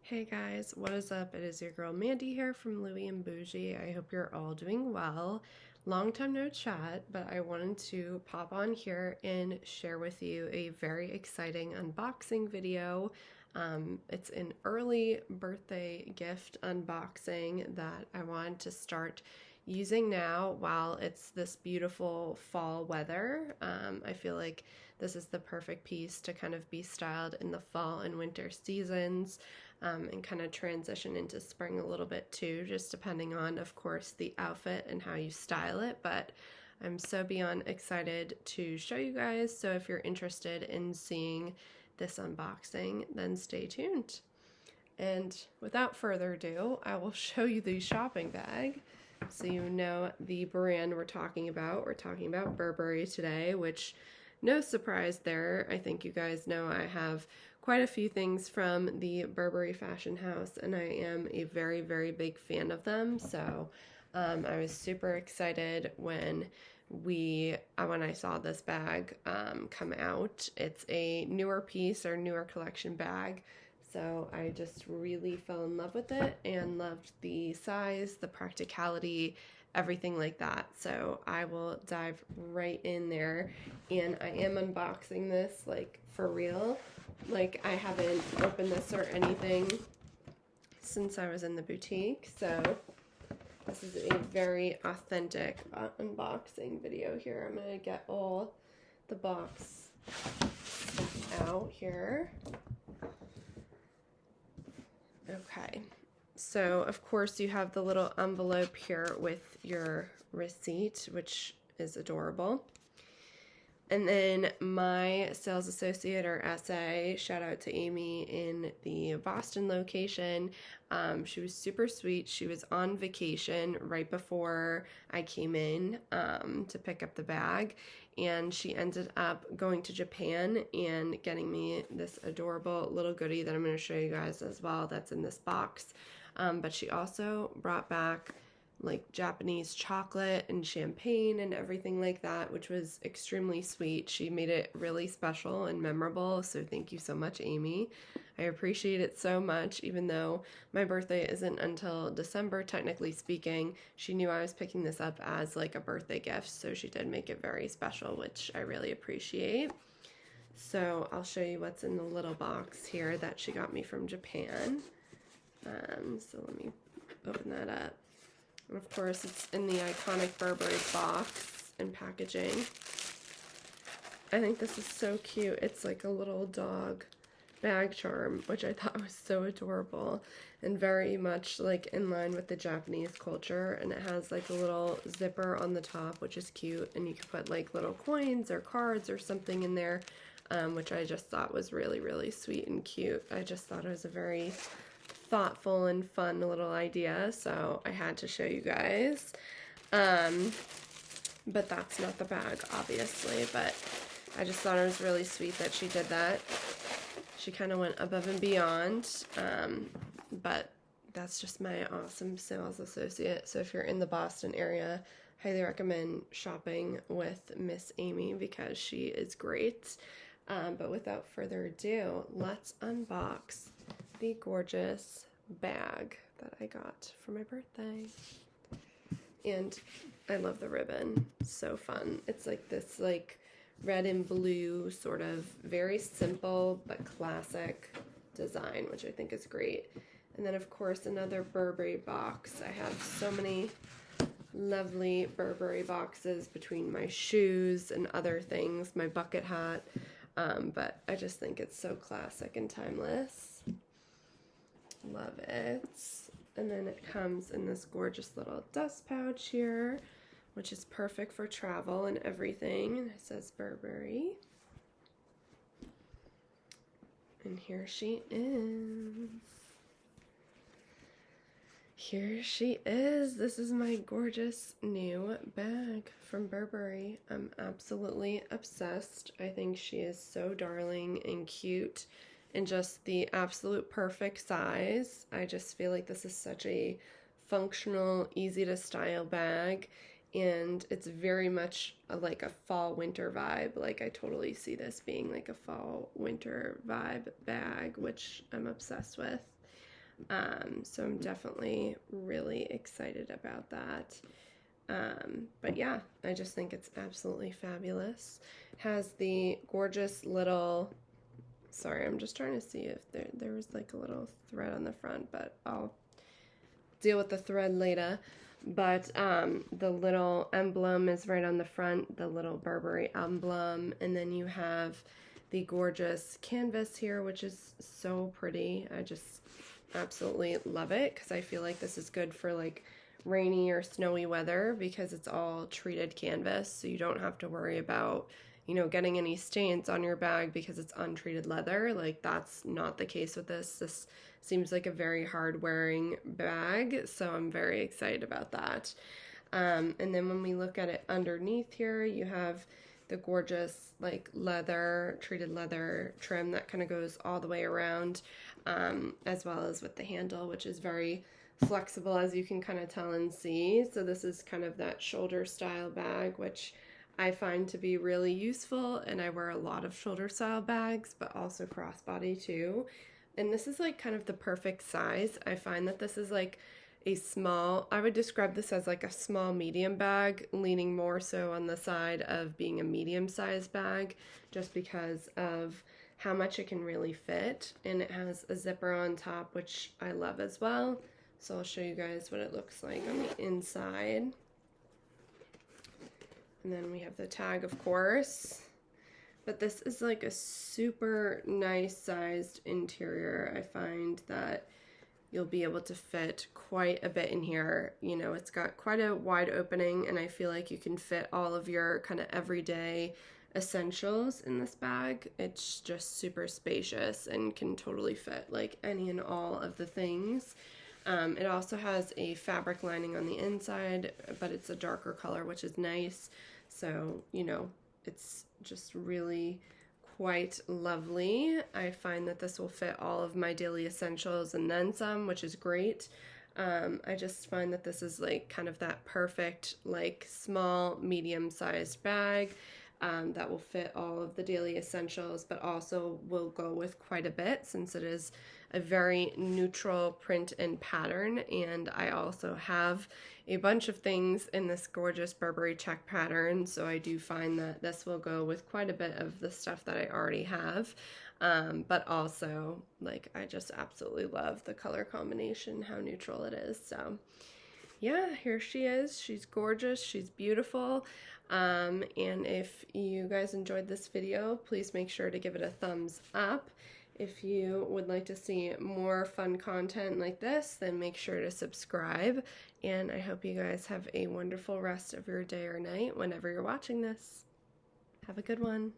Hey guys, what is up? It is your girl Mandy here from Louie and Bougie. I hope you're all doing well. Long time no chat, but I wanted to pop on here and share with you a very exciting unboxing video. It's an early birthday gift unboxing that I wanted to start using now while it's this beautiful fall weather. I feel like this is the perfect piece to kind of be styled in the fall and winter seasons. And kind of transition into spring a little bit too, just depending on, of course, the outfit and how you style it. But I'm so beyond excited to show you guys. So if you're interested in seeing this unboxing, then stay tuned. And without further ado, I will show you the shopping bag so you know the brand we're talking about. We're talking about Burberry today, which no surprise there. I think you guys know I have quite a few things from the Burberry fashion house, and I am a very, very big fan of them. So I was super excited when I saw this bag come out. It's a newer piece or newer collection bag. So I just really fell in love with it and loved the size, the practicality, everything like that. So I will dive right in there, and I am unboxing this like for real. Like I haven't opened this or anything since I was in the boutique. So this is a very authentic unboxing video here. I'm gonna get all the box out here. Okay, so of course you have the little envelope here with your receipt, which is adorable. And then my sales associate or SA, shout out to Amy in the Boston location. She was super sweet. She was on vacation right before I came in to pick up the bag. And she ended up going to Japan and getting me this adorable little goodie that I'm going to show you guys as well that's in this box. But she also brought back like Japanese chocolate and champagne and everything like that, which was extremely sweet. She made it really special and memorable, so thank you so much, Amy. I appreciate it so much. Even though my birthday isn't until December, technically speaking, she knew I was picking this up as like a birthday gift, so she did make it very special, which I really appreciate. So I'll show you what's in the little box here that she got me from Japan. So let me open that up. And of course, it's in the iconic Burberry box and packaging. I think this is so cute. It's like a little dog bag charm, which I thought was so adorable and very much like in line with the Japanese culture. And it has like a little zipper on the top, which is cute. And you can put like little coins or cards or something in there, which I just thought was really, really sweet and cute. I just thought it was a very thoughtful and fun little idea, so I had to show you guys. But that's not the bag, obviously, but I just thought it was really sweet that she did that. She kind of went above and beyond, but that's just my awesome sales associate. So if you're in the Boston area, highly recommend shopping with Miss Amy because she is great. But without further ado, let's unbox the gorgeous bag that I got for my birthday. And I love the ribbon. So fun. It's like this like red and blue sort of very simple but classic design, which I think is great. And then of course another Burberry box. I have so many lovely Burberry boxes between my shoes and other things, my bucket hat. But I just think it's so classic and timeless. Love it. And then it comes in this gorgeous little dust pouch here, which is perfect for travel and everything. And it says Burberry. And here she is. Here she is. This is my gorgeous new bag from Burberry. I'm absolutely obsessed. I think she is so darling and cute and just the absolute perfect size. I just feel like this is such a functional, easy to style bag, and it's very much like a fall winter vibe. Like I totally see this being like a fall winter vibe bag, which I'm obsessed with. So I'm definitely really excited about that. But yeah, I just think it's absolutely fabulous. Has the gorgeous little, sorry, I'm just trying to see if there was like a little thread on the front, but I'll deal with the thread later. But the little emblem is right on the front, the little Burberry emblem, and then you have the gorgeous canvas here, which is so pretty. I just absolutely love it because I feel like this is good for like rainy or snowy weather because it's all treated canvas, so you don't have to worry about, you know, getting any stains on your bag because it's untreated leather. Like, that's not the case with this. This seems like a very hard wearing bag, so I'm very excited about that. And then when we look at it underneath here, you have the gorgeous like leather, treated leather trim that kind of goes all the way around, as well as with the handle, which is very flexible, as you can kind of tell and see. So this is kind of that shoulder style bag, which I find to be really useful, and I wear a lot of shoulder style bags, but also crossbody too. And this is like kind of the perfect size. I find that this is like a small, I would describe this as like a small medium bag, leaning more so on the side of being a medium sized bag, just because of how much it can really fit. And it has a zipper on top, which I love as well. So I'll show you guys what it looks like on the inside. And then we have the tag, of course. But this is like a super nice sized interior. I find that you'll be able to fit quite a bit in here. You know, it's got quite a wide opening, and I feel like you can fit all of your kind of everyday essentials in this bag. It's just super spacious and can totally fit like any and all of the things. It also has a fabric lining on the inside, but it's a darker color, which is nice. So, you know, it's just really quite lovely. I find that this will fit all of my daily essentials and then some, which is great. I just find that this is like kind of that perfect, like small, medium-sized bag that will fit all of the daily essentials, but also will go with quite a bit since it is a very neutral print and pattern. And I also have a bunch of things in this gorgeous Burberry check pattern, so I do find that this will go with quite a bit of the stuff that I already have. But also, like, I just absolutely love the color combination, how neutral it is. So yeah, here she is. She's gorgeous. She's beautiful. And if you guys enjoyed this video, please make sure to give it a thumbs up. If you would like to see more fun content like this, then make sure to subscribe. And I hope you guys have a wonderful rest of your day or night whenever you're watching this. Have a good one.